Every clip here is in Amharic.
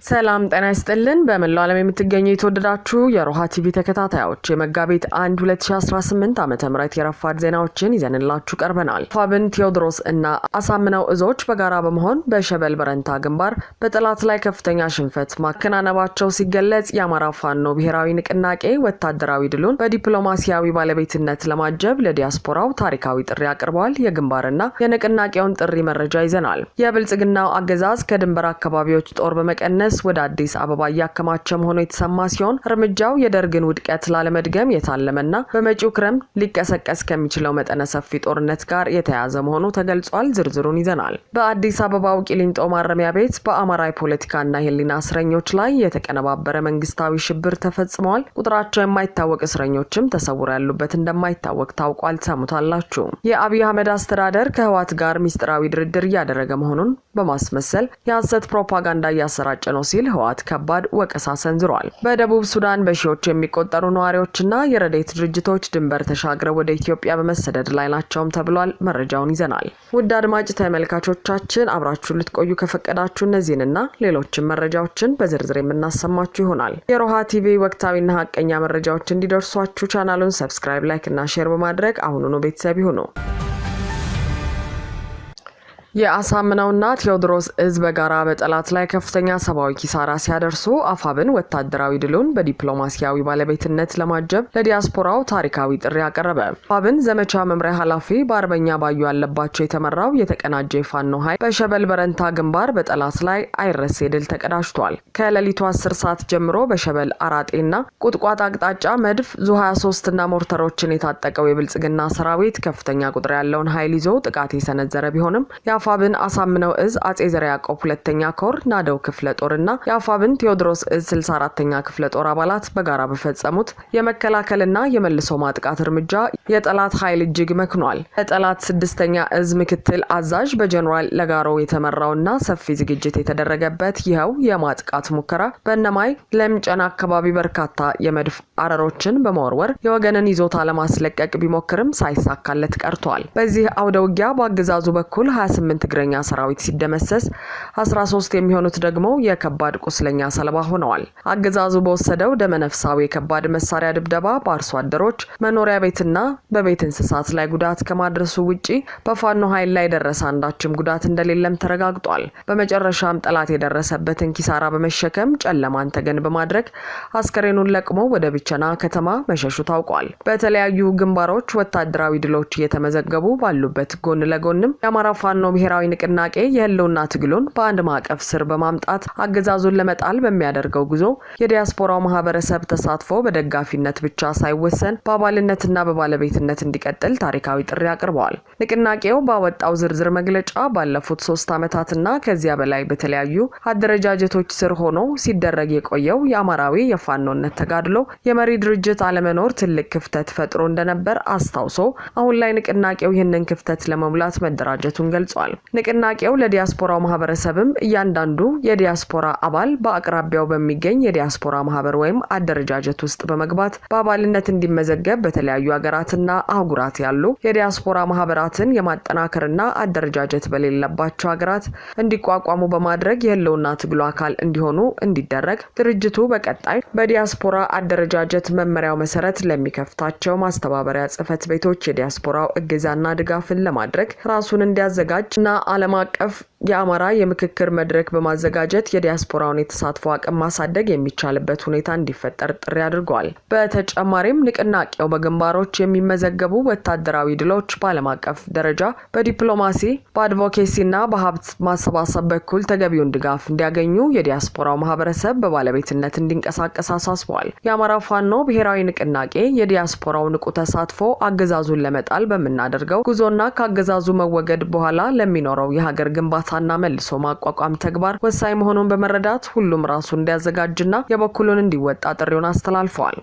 ሰላም ጤና ይስጥልን በመላው ዓለም የምትገኙ የተወደዳችሁ የሮሃ ቲቪ ተከታታዮች የመጋቢት 1 2018 ዓመተ ምህረት የረፋድ ዜናዎችን ይዘንላችሁ ቀርበናል። ፋብን ቴዎድሮስ እና አሳምነው እዞች በጋራ በመሆን በሸበል በረንታ ግንባር በጠላት ላይ ከፍተኛ ሽንፈት ማከናነባቸው ሲገለጽ የአማራ ፋኖ ብሔራዊ ንቅናቄ ወታደራዊ ድሉን በዲፕሎማሲያዊ ባለቤትነት ለማጀብ ለዲያስፖራው ታሪካዊ ጥሪ አቅርበዋል። የግንባርና የንቅናቄውን ጥሪ መረጃ ይዘናል። የብልጽግናው አገዛዝ ከድንበር አካባቢዎች ጦር በመቀነስ ወደ አዲስ አበባ ያከማቸ መሆኑ የተሰማ ሲሆን እርምጃው የደርግን ውድቀት ላለመድገም የታለመና በመጪው ክረምት ሊቀሰቀስ ከሚችለው መጠነ ሰፊ ጦርነት ጋር የተያያዘ መሆኑ ተገልጿል። ዝርዝሩን ይዘናል። በአዲስ አበባው ቂሊንጦ ማረሚያ ቤት በአማራ ፖለቲካና የህሊና እስረኞች ላይ የተቀነባበረ መንግስታዊ ሽብር ተፈጽሟል። ቁጥራቸው የማይታወቅ እስረኞችም ተሰውረው ያሉበት እንደማይታወቅ ታውቋል። ሰሙታላችሁ። የአብይ አህመድ አስተዳደር ከህወሓት ጋር ሚስጥራዊ ድርድር እያደረገ መሆኑን በማስመሰል የሐሰት ፕሮፓጋንዳ እያሰራጨ ነው ሲል ህወሓት ከባድ ወቀሳ ሰንዝሯል። በደቡብ ሱዳን በሺዎች የሚቆጠሩ ነዋሪዎችና የረድኤት ድርጅቶች ድንበር ተሻግረው ወደ ኢትዮጵያ በመሰደድ ላይ ናቸውም ተብሏል። መረጃውን ይዘናል። ውድ አድማጭ ተመልካቾቻችን አብራችሁ ልትቆዩ ከፈቀዳችሁ እነዚህንና ሌሎችም መረጃዎችን በዝርዝር የምናሰማችሁ ይሆናል። የሮሃ ቲቪ ወቅታዊና ሀቀኛ መረጃዎች እንዲደርሷችሁ ቻናሉን ሰብስክራይብ፣ ላይክ እና ሼር በማድረግ አሁኑኑ ቤተሰብ ይሁኑ። የአሳምነውና ቴዎድሮስ እዝ በጋራ በጠላት ላይ ከፍተኛ ሰብአዊ ኪሳራ ሲያደርሱ አፋብን ወታደራዊ ድሉን በዲፕሎማሲያዊ ባለቤትነት ለማጀብ ለዲያስፖራው ታሪካዊ ጥሪ አቀረበ። አፋብን ዘመቻ መምሪያ ኃላፊ በአርበኛ ባዩ ያለባቸው የተመራው የተቀናጀ ፋኖ ኃይል በሸበል በረንታ ግንባር በጠላት ላይ አይረሴ ድል ተቀዳጅቷል። ከሌሊቱ 10 ሰዓት ጀምሮ በሸበል አራጤና ቁጥቋጥ አቅጣጫ መድፍ ዙ23 እና ሞርተሮችን የታጠቀው የብልጽግና ሰራዊት ከፍተኛ ቁጥር ያለውን ኃይል ይዞ ጥቃት የሰነዘረ ቢሆንም የአፋብን አሳምነው እዝ አጼ ዘርዓ ያዕቆብ ሁለተኛ ኮር ናደው ክፍለ ጦርና የአፋብን ቴዎድሮስ እዝ 64ኛ ክፍለ ጦር አባላት በጋራ በፈጸሙት የመከላከልና የመልሶ ማጥቃት እርምጃ የጠላት ኃይል እጅግ መክኗል። የጠላት 6ኛ እዝ ምክትል አዛዥ በጀነራል ለጋሮ የተመራውና ሰፊ ዝግጅት የተደረገበት ይኸው የማጥቃት ሙከራ በእነማይ ለምጨና አካባቢ በርካታ የመድፍ አረሮችን በመወርወር የወገንን ይዞታ ለማስለቀቅ ቢሞክርም ሳይሳካለት ቀርቷል። በዚህ አውደ ውጊያ በአገዛዙ በኩል 28 እግረኛ ሰራዊት ሲደመሰስ 13 የሚሆኑት ደግሞ የከባድ ቁስለኛ ሰለባ ሆነዋል። አገዛዙ በወሰደው ደመነፍሳዊ የከባድ መሳሪያ ድብደባ በአርሶ አደሮች መኖሪያ ቤትና በቤት እንስሳት ላይ ጉዳት ከማድረሱ ውጪ በፋኖ ኃይል ላይ ደረሰ አንዳችም ጉዳት እንደሌለም ተረጋግጧል። በመጨረሻም ጠላት የደረሰበትን ኪሳራ በመሸከም ጨለማን ተገን በማድረግ አስከሬኑን ለቅሞ ወደ ብቸና ከተማ መሸሹ ታውቋል። በተለያዩ ግንባሮች ወታደራዊ ድሎች እየተመዘገቡ ባሉበት ጎን ለጎንም የአማራ ፋኖ ብሔራዊ ንቅናቄ የህልውና ትግሉን በአንድ ማዕቀፍ ስር በማምጣት አገዛዙን ለመጣል በሚያደርገው ጉዞ የዲያስፖራው ማህበረሰብ ተሳትፎ በደጋፊነት ብቻ ሳይወሰን በአባልነትና በባለቤትነት እንዲቀጥል ታሪካዊ ጥሪ አቅርበዋል። ንቅናቄው ባወጣው ዝርዝር መግለጫ ባለፉት 3 ዓመታትና ከዚያ በላይ በተለያዩ አደረጃጀቶች ስር ሆኖ ሲደረግ የቆየው የአማራዊ የፋኖነት ተጋድሎ የመሪ ድርጅት አለመኖር ትልቅ ክፍተት ፈጥሮ እንደነበር አስታውሶ አሁን ላይ ንቅናቄው ይህንን ክፍተት ለመሙላት መደራጀቱን ገልጿል። ንቅናቄው ለዲያስፖራው ማህበረሰብም እያንዳንዱ የዲያስፖራ አባል በአቅራቢያው በሚገኝ የዲያስፖራ ማህበር ወይም አደረጃጀት ውስጥ በመግባት በአባልነት እንዲመዘገብ በተለያዩ ሀገራትና አህጉራት ያሉ የዲያስፖራ ማህበራትን የማጠናከርና አደረጃጀት በሌለባቸው ሀገራት እንዲቋቋሙ በማድረግ የህልውና ትግሉ አካል እንዲሆኑ እንዲደረግ ድርጅቱ በቀጣይ በዲያስፖራ አደረጃጀት መመሪያው መሰረት ለሚከፍታቸው ማስተባበሪያ ጽህፈት ቤቶች የዲያስፖራው እገዛና ድጋፍን ለማድረግ ራሱን እንዲያዘጋጅና ዓለም አቀፍ የአማራ የምክክር መድረክ በማዘጋጀት የዲያስፖራውን የተሳትፎ አቅም ማሳደግ የሚቻልበት ሁኔታ እንዲፈጠር ጥሪ አድርጓል። በተጨማሪም ንቅናቄው በግንባሮች የሚመዘገቡ ወታደራዊ ድሎች በዓለም አቀፍ ደረጃ በዲፕሎማሲ በአድቮኬሲና በሀብት ማሰባሰብ በኩል ተገቢውን ድጋፍ እንዲያገኙ የዲያስፖራው ማህበረሰብ በባለቤትነት እንዲንቀሳቀስ አሳስቧል። የአማራ ፋኖ ብሔራዊ ንቅናቄ የዲያስፖራው ንቁ ተሳትፎ አገዛዙን ለመጣል በምናደርገው ጉዞና ከአገዛዙ መወገድ በኋላ ለሚኖረው የሀገር ግንባታና መልሶ ማቋቋም ተግባር ወሳኝ መሆኑን በመረዳት ሁሉም ራሱን እንዲያዘጋጅና የበኩሉን እንዲወጣ ጥሪውን አስተላልፈዋል።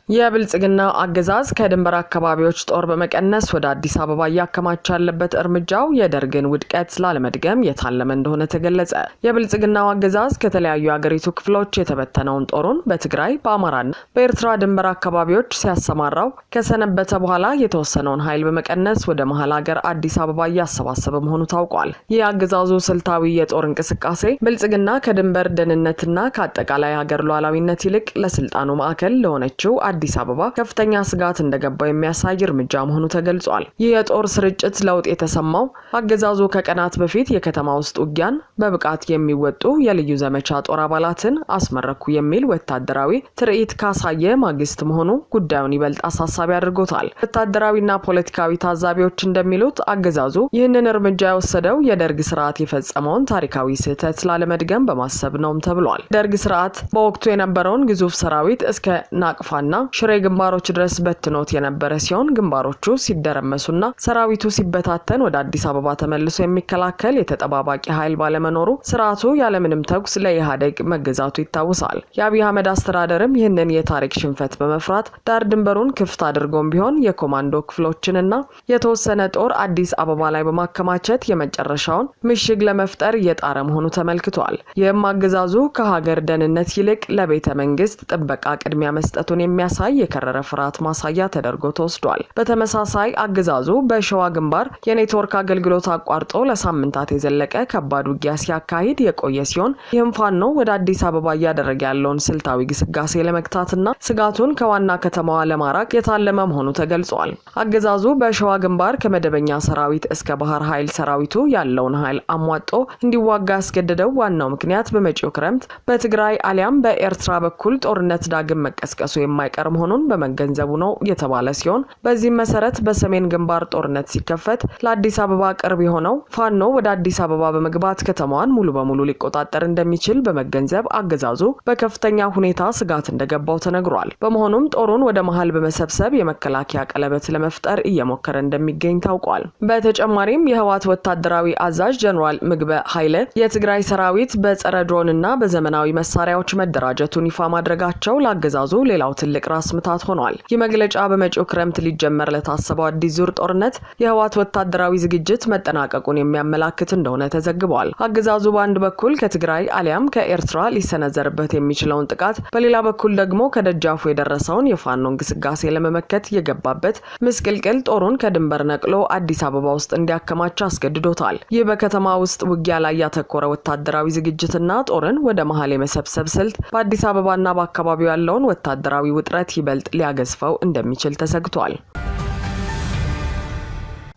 የብልጽግና አገዛዝ ከድንበር አካባቢዎች ጦር በመቀነስ ወደ አዲስ አበባ ያከማቻ ያለበት እርምጃው የደርግን ውድቀት ላለመድገም የታለመ እንደሆነ ተገለጸ። የብልጽግናው አገዛዝ ከተለያዩ የአገሪቱ ክፍሎች የተበተነውን ጦሩን በትግራይ በአማራና በኤርትራ ድንበር አካባቢዎች ሲያሰማራው ከሰነበተ በኋላ የተወሰነውን ኃይል በመቀነስ ወደ መሃል ሀገር አዲስ አበባ እያሰባሰበ መሆኑ ታውቋል። ይህ አገዛዙ ስልታዊ የጦር እንቅስቃሴ ብልጽግና ከድንበር ደህንነትና ከአጠቃላይ ሀገር ሉዓላዊነት ይልቅ ለስልጣኑ ማዕከል ለሆነችው አዲስ አበባ ከፍተኛ ስጋት እንደገባው የሚያሳይ እርምጃ መሆኑ ተገልጿል። ይህ የጦር ስርጭት ለውጥ የተሰማው አገዛዙ ከቀናት በፊት የከተማ ውስጥ ውጊያን በብቃት የሚወጡ የልዩ ዘመቻ ጦር አባላትን አስመረኩ የሚል ወታደራዊ ትርኢት ካሳየ ማግስት መሆኑ ጉዳዩን ይበልጥ አሳሳቢ አድርጎታል። ወታደራዊና ፖለቲካዊ ታዛቢዎች እንደሚሉት አገዛዙ ይህንን እርምጃ የወሰደው የደርግ ስርዓት የፈጸመውን ታሪካዊ ስህተት ላለመድገም በማሰብ ነውም ተብሏል። ደርግ ስርዓት በወቅቱ የነበረውን ግዙፍ ሰራዊት እስከ ናቅፋና ሽሬ ግንባሮች ድረስ በትኖት የነበረ ሲሆን ግንባሮቹ ሲደረመሱና ሰራዊቱ ሲበታተን ወደ አዲስ አበባ ተመልሶ የሚከላከል የተጠባባቂ ኃይል ባለመኖሩ ስርዓቱ ያለምንም ተኩስ ለኢህአዴግ መገዛቱ ይታወሳል። የአብይ አህመድ አስተዳደርም ይህንን የታሪክ ሽንፈት በመፍራት ዳር ድንበሩን ክፍት አድርጎም ቢሆን የኮማንዶ ክፍሎችንና የተወሰነ ጦር አዲስ አበባ ላይ በማከማቸት የመጨረሻውን ምሽግ ለመፍጠር እየጣረ መሆኑ ተመልክቷል። ይህም አገዛዙ ከሀገር ደህንነት ይልቅ ለቤተ መንግስት ጥበቃ ቅድሚያ መስጠቱን የሚያሳይ የከረረ ፍርሃት ማሳያ ተደርጎ ተወስዷል። በተመሳሳይ አገዛዙ በሸዋ ግንባር የኔትወርክ አገልግሎት አቋርጦ ለሳምንታት የዘለቀ ከባድ ውጊያ ሲያካሂድ የቆየ ሲሆን ይህም ፋኖ ወደ አዲስ አበባ እያደረገ ያለውን ስልታዊ ግስጋሴ ለመግታትና ስጋቱን ከዋና ከተማዋ ለማራቅ የታለመ መሆኑ ተገልጿል። አገዛዙ በሸዋ ግንባር ከመደበኛ ሰራዊት እስከ ባህር ኃይል ሰራዊቱ ያለውን ኃይል አሟጦ እንዲዋጋ ያስገደደው ዋናው ምክንያት በመጪው ክረምት በትግራይ አሊያም በኤርትራ በኩል ጦርነት ዳግም መቀስቀሱ የማይቀር መሆኑን በመገንዘቡ ነው የተባለ ሲሆን በዚህም መሰረት በሰሜን ግንባር ጦርነት ሲከፈት ለአዲስ አበባ ቅርብ የሆነው ፋኖ ወደ አዲስ አበባ በመግባት ከተማዋን ሙሉ በሙሉ ሊቆጣጠር እንደሚችል በመገንዘብ አገዛዙ በከፍተኛ ሁኔታ ስጋት እንደገባው ተነግሯል። በመሆኑም ጦሩን ወደ መሃል በመሰብሰብ የመከላከያ ቀለበት ለመፍጠር እየሞከረ እንደሚገኝ ታውቋል። በተጨማሪም የህወሓት ወታደራዊ አዛዥ ጀነራል ምግበ ኃይለ የትግራይ ሰራዊት በጸረ ድሮንና በዘመናዊ መሳሪያዎች መደራጀቱን ይፋ ማድረጋቸው ለአገዛዙ ሌላው ትልቅ ራስ ምታት ሆኗል። ይህ መግለጫ በመጪው ክረምት ሊጀመር ለታሰበው አዲስ ዙር ጦርነት የህወሓት ወታደራዊ ዝግጅት መጠናቀቁን የሚያመላክት እንደሆነ ተዘግቧል። አገዛዙ በአንድ በኩል ከትግራይ አሊያም ከኤርትራ ሊሰነዘርበት የሚችለውን ጥቃት፣ በሌላ በኩል ደግሞ ከደጃፉ የደረሰውን የፋኖ እንቅስቃሴ ለመመከት የገባበት ምስቅልቅል ጦሩን ከድንበር ነቅሎ አዲስ አበባ ውስጥ እንዲያከማች አስገድዶታል። ይህ በከተማ ውስጥ ውጊያ ላይ ያተኮረ ወታደራዊ ዝግጅትና ጦርን ወደ መሃል የመሰብሰብ ስልት በአዲስ አበባና በአካባቢው ያለውን ወታደራዊ ውጥረት ይበልጥ ሊያገዝፈው እንደሚችል ተሰግቷል።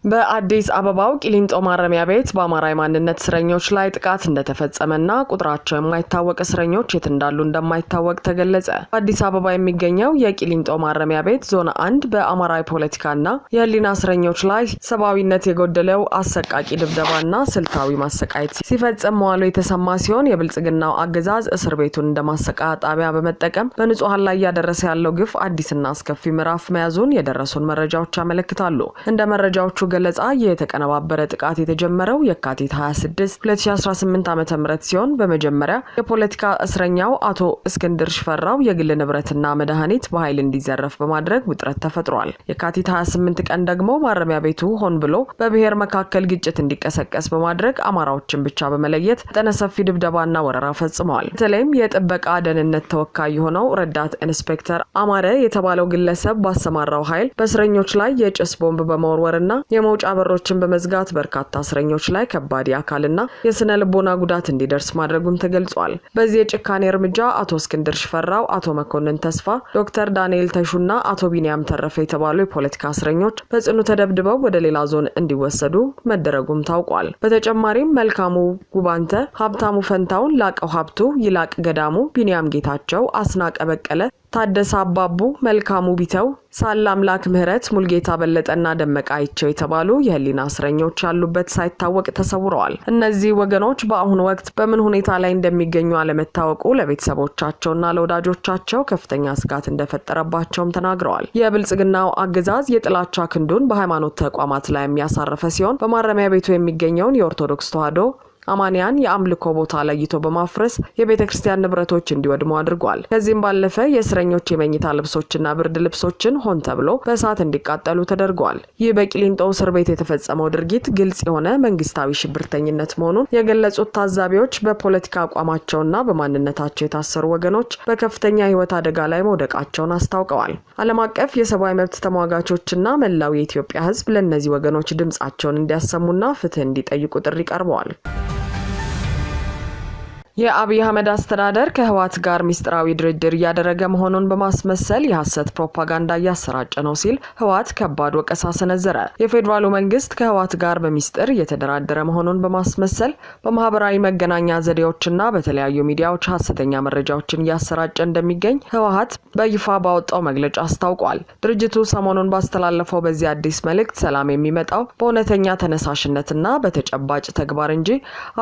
በአዲስ አበባው ቂሊንጦ ማረሚያ ቤት በአማራ ማንነት እስረኞች ላይ ጥቃት እንደተፈጸመና ቁጥራቸው የማይታወቅ እስረኞች የት እንዳሉ እንደማይታወቅ ተገለጸ። በአዲስ አበባ የሚገኘው የቂሊንጦ ማረሚያ ቤት ዞን 1 በአማራ ፖለቲካና የህሊና እስረኞች ላይ ሰብአዊነት የጎደለው አሰቃቂ ድብደባና ስልታዊ ማሰቃየት ሲፈጽም መዋሉ የተሰማ ሲሆን የብልጽግናው አገዛዝ እስር ቤቱን እንደ ማሰቃያ ጣቢያ በመጠቀም በንጹሃን ላይ እያደረሰ ያለው ግፍ አዲስና አስከፊ ምዕራፍ መያዙን የደረሱን መረጃዎች ያመለክታሉ። እንደ መረጃዎቹ ገለጻ የተቀነባበረ ጥቃት የተጀመረው የካቲት 26 2018 ዓ.ም ሲሆን በመጀመሪያ የፖለቲካ እስረኛው አቶ እስክንድር ሽፈራው የግል ንብረትና መድኃኒት በኃይል እንዲዘረፍ በማድረግ ውጥረት ተፈጥሯል። የካቲት 28 ቀን ደግሞ ማረሚያ ቤቱ ሆን ብሎ በብሔር መካከል ግጭት እንዲቀሰቀስ በማድረግ አማራዎችን ብቻ በመለየት መጠነ ሰፊ ድብደባና ወረራ ፈጽመዋል። በተለይም የጥበቃ ደህንነት ተወካይ የሆነው ረዳት ኢንስፔክተር አማረ የተባለው ግለሰብ ባሰማራው ኃይል በእስረኞች ላይ የጭስ ቦምብ በመወርወርና የመውጫ በሮችን በመዝጋት በርካታ እስረኞች ላይ ከባድ የአካልና የስነ ልቦና ጉዳት እንዲደርስ ማድረጉም ተገልጿል። በዚህ የጭካኔ እርምጃ አቶ እስክንድር ሽፈራው፣ አቶ መኮንን ተስፋ፣ ዶክተር ዳንኤል ተሹና አቶ ቢኒያም ተረፈ የተባሉ የፖለቲካ እስረኞች በጽኑ ተደብድበው ወደ ሌላ ዞን እንዲወሰዱ መደረጉም ታውቋል። በተጨማሪም መልካሙ ጉባንተ፣ ሀብታሙ ፈንታውን፣ ላቀው ሀብቱ፣ ይላቅ ገዳሙ፣ ቢኒያም ጌታቸው፣ አስናቀ በቀለ፣ ታደሰ አባቡ፣ መልካሙ ቢተው፣ ሳላ አምላክ ምህረት፣ ሙልጌታ በለጠና ደመቃ አይቸው የተባሉ የህሊና እስረኞች ያሉበት ሳይታወቅ ተሰውረዋል። እነዚህ ወገኖች በአሁኑ ወቅት በምን ሁኔታ ላይ እንደሚገኙ አለመታወቁ ለቤተሰቦቻቸውና ለወዳጆቻቸው ከፍተኛ ስጋት እንደፈጠረባቸውም ተናግረዋል። የብልጽግናው አገዛዝ የጥላቻ ክንዱን በሃይማኖት ተቋማት ላይ የሚያሳረፈ ሲሆን በማረሚያ ቤቱ የሚገኘውን የኦርቶዶክስ ተዋሕዶ አማንያን የአምልኮ ቦታ ለይቶ በማፍረስ የቤተክርስቲያን ንብረቶች እንዲወድሙ አድርጓል። ከዚህም ባለፈ የእስረኞች የመኝታ ልብሶችና ብርድ ልብሶችን ሆን ተብሎ በእሳት እንዲቃጠሉ ተደርጓል። ይህ በቂሊንጦ እስር ቤት የተፈጸመው ድርጊት ግልጽ የሆነ መንግስታዊ ሽብርተኝነት መሆኑን የገለጹት ታዛቢዎች በፖለቲካ አቋማቸውና በማንነታቸው የታሰሩ ወገኖች በከፍተኛ ህይወት አደጋ ላይ መውደቃቸውን አስታውቀዋል። ዓለም አቀፍ የሰብአዊ መብት ተሟጋቾችና መላው የኢትዮጵያ ህዝብ ለእነዚህ ወገኖች ድምጻቸውን እንዲያሰሙና ፍትህ እንዲጠይቁ ጥሪ ቀርበዋል። የአብይ አህመድ አስተዳደር ከህወሓት ጋር ሚስጥራዊ ድርድር እያደረገ መሆኑን በማስመሰል የሐሰት ፕሮፓጋንዳ እያሰራጨ ነው ሲል ህወሓት ከባድ ወቀሳ ሰነዘረ። የፌዴራሉ መንግስት ከህወሓት ጋር በሚስጥር እየተደራደረ መሆኑን በማስመሰል በማህበራዊ መገናኛ ዘዴዎችና በተለያዩ ሚዲያዎች ሐሰተኛ መረጃዎችን እያሰራጨ እንደሚገኝ ህወሓት በይፋ ባወጣው መግለጫ አስታውቋል። ድርጅቱ ሰሞኑን ባስተላለፈው በዚህ አዲስ መልእክት ሰላም የሚመጣው በእውነተኛ ተነሳሽነትና በተጨባጭ ተግባር እንጂ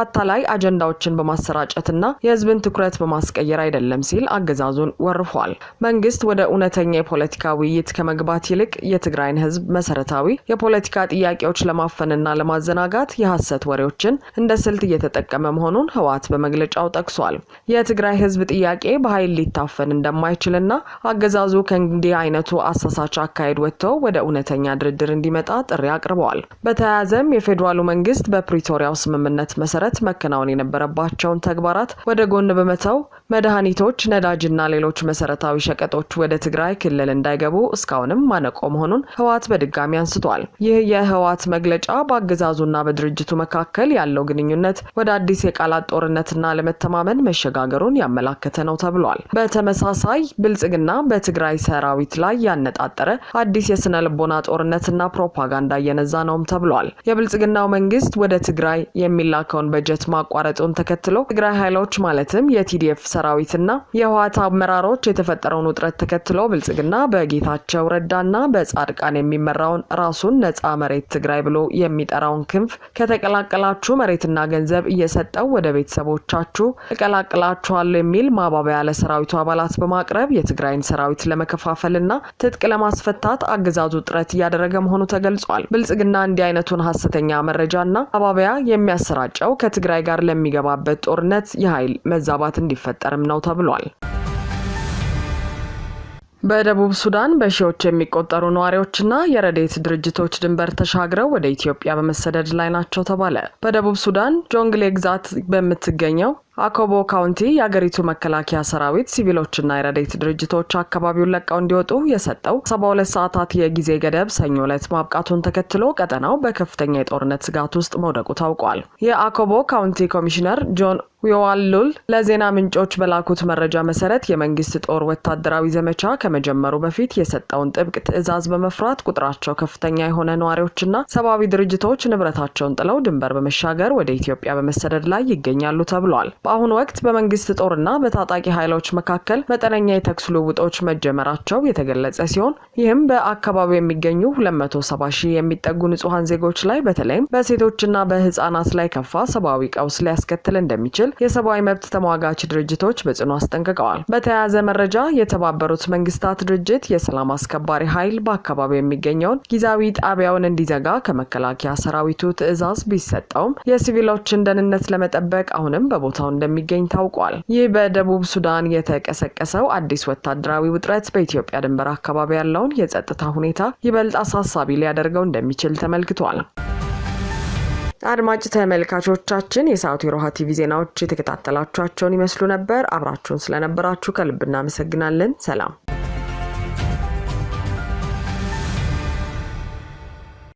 አታላይ አጀንዳዎችን በማሰራጨት የህዝብን ትኩረት በማስቀየር አይደለም ሲል አገዛዙን ወርፏል። መንግስት ወደ እውነተኛ የፖለቲካ ውይይት ከመግባት ይልቅ የትግራይን ህዝብ መሰረታዊ የፖለቲካ ጥያቄዎች ለማፈንና ለማዘናጋት የሐሰት ወሬዎችን እንደ ስልት እየተጠቀመ መሆኑን ህወሓት በመግለጫው ጠቅሷል። የትግራይ ህዝብ ጥያቄ በኃይል ሊታፈን እንደማይችልና አገዛዙ ከእንዲህ አይነቱ አሳሳች አካሄድ ወጥቶ ወደ እውነተኛ ድርድር እንዲመጣ ጥሪ አቅርበዋል። በተያያዘም የፌዴራሉ መንግስት በፕሪቶሪያው ስምምነት መሰረት መከናወን የነበረባቸውን ተግባራት ወደ ጎን በመተው መድኃኒቶች፣ ነዳጅና ሌሎች መሰረታዊ ሸቀጦች ወደ ትግራይ ክልል እንዳይገቡ እስካሁንም ማነቆ መሆኑን ህወሓት በድጋሚ አንስቷል። ይህ የህወሓት መግለጫ በአገዛዙና በድርጅቱ መካከል ያለው ግንኙነት ወደ አዲስ የቃላት ጦርነትና ለመተማመን መሸጋገሩን ያመላከተ ነው ተብሏል። በተመሳሳይ ብልጽግና በትግራይ ሰራዊት ላይ ያነጣጠረ አዲስ የስነ ልቦና ጦርነትና ፕሮፓጋንዳ እየነዛ ነውም ተብሏል። የብልጽግናው መንግስት ወደ ትግራይ የሚላከውን በጀት ማቋረጡን ተከትሎ ትግራይ ኃይሎች ማለትም የቲዲኤፍ ሰራዊትና የህወሓት አመራሮች የተፈጠረውን ውጥረት ተከትሎ ብልጽግና በጌታቸው ረዳና በጻድቃን የሚመራውን ራሱን ነጻ መሬት ትግራይ ብሎ የሚጠራውን ክንፍ ከተቀላቀላችሁ መሬትና ገንዘብ እየሰጠው ወደ ቤተሰቦቻችሁ እቀላቅላችኋለሁ የሚል ማባበያ ለሰራዊቱ አባላት በማቅረብ የትግራይን ሰራዊት ለመከፋፈልና ትጥቅ ለማስፈታት አገዛዙ ጥረት እያደረገ መሆኑ ተገልጿል። ብልጽግና እንዲህ አይነቱን ሐሰተኛ መረጃና አባበያ የሚያሰራጨው ከትግራይ ጋር ለሚገባበት ጦርነት የኃይል መዛባት እንዲፈጠርም ነው ተብሏል። በደቡብ ሱዳን በሺዎች የሚቆጠሩ ነዋሪዎችና የረድኤት ድርጅቶች ድንበር ተሻግረው ወደ ኢትዮጵያ በመሰደድ ላይ ናቸው ተባለ። በደቡብ ሱዳን ጆንግሌ ግዛት በምትገኘው አኮቦ ካውንቲ የአገሪቱ መከላከያ ሰራዊት ሲቪሎችና የረድኤት ድርጅቶች አካባቢውን ለቀው እንዲወጡ የሰጠው 72 ሰዓታት የጊዜ ገደብ ሰኞ ዕለት ማብቃቱን ተከትሎ ቀጠናው በከፍተኛ የጦርነት ስጋት ውስጥ መውደቁ ታውቋል። የአኮቦ ካውንቲ ኮሚሽነር ጆን ዊዋሉል ለዜና ምንጮች በላኩት መረጃ መሰረት የመንግስት ጦር ወታደራዊ ዘመቻ ከመጀመሩ በፊት የሰጠውን ጥብቅ ትዕዛዝ በመፍራት ቁጥራቸው ከፍተኛ የሆነ ነዋሪዎችና ሰብአዊ ድርጅቶች ንብረታቸውን ጥለው ድንበር በመሻገር ወደ ኢትዮጵያ በመሰደድ ላይ ይገኛሉ ተብሏል። በአሁኑ ወቅት በመንግስት ጦርና በታጣቂ ኃይሎች መካከል መጠነኛ የተኩስ ልውውጦች መጀመራቸው የተገለጸ ሲሆን ይህም በአካባቢው የሚገኙ 270 ሺህ የሚጠጉ ንጹሃን ዜጎች ላይ በተለይም በሴቶችና በህፃናት ላይ ከፋ ሰብአዊ ቀውስ ሊያስከትል እንደሚችል የሰብአዊ መብት ተሟጋች ድርጅቶች በጽኑ አስጠንቅቀዋል። በተያያዘ መረጃ የተባበሩት መንግስታት ድርጅት የሰላም አስከባሪ ኃይል በአካባቢው የሚገኘውን ጊዜያዊ ጣቢያውን እንዲዘጋ ከመከላከያ ሰራዊቱ ትዕዛዝ ቢሰጠውም የሲቪሎችን ደህንነት ለመጠበቅ አሁንም በቦታው እንደሚገኝ ታውቋል። ይህ በደቡብ ሱዳን የተቀሰቀሰው አዲስ ወታደራዊ ውጥረት በኢትዮጵያ ድንበር አካባቢ ያለውን የጸጥታ ሁኔታ ይበልጥ አሳሳቢ ሊያደርገው እንደሚችል ተመልክቷል። አድማጭ ተመልካቾቻችን የሰዓቱ የሮሃ ቲቪ ዜናዎች የተከታተላችኋቸውን ይመስሉ ነበር። አብራችሁን ስለነበራችሁ ከልብ እናመሰግናለን። ሰላም።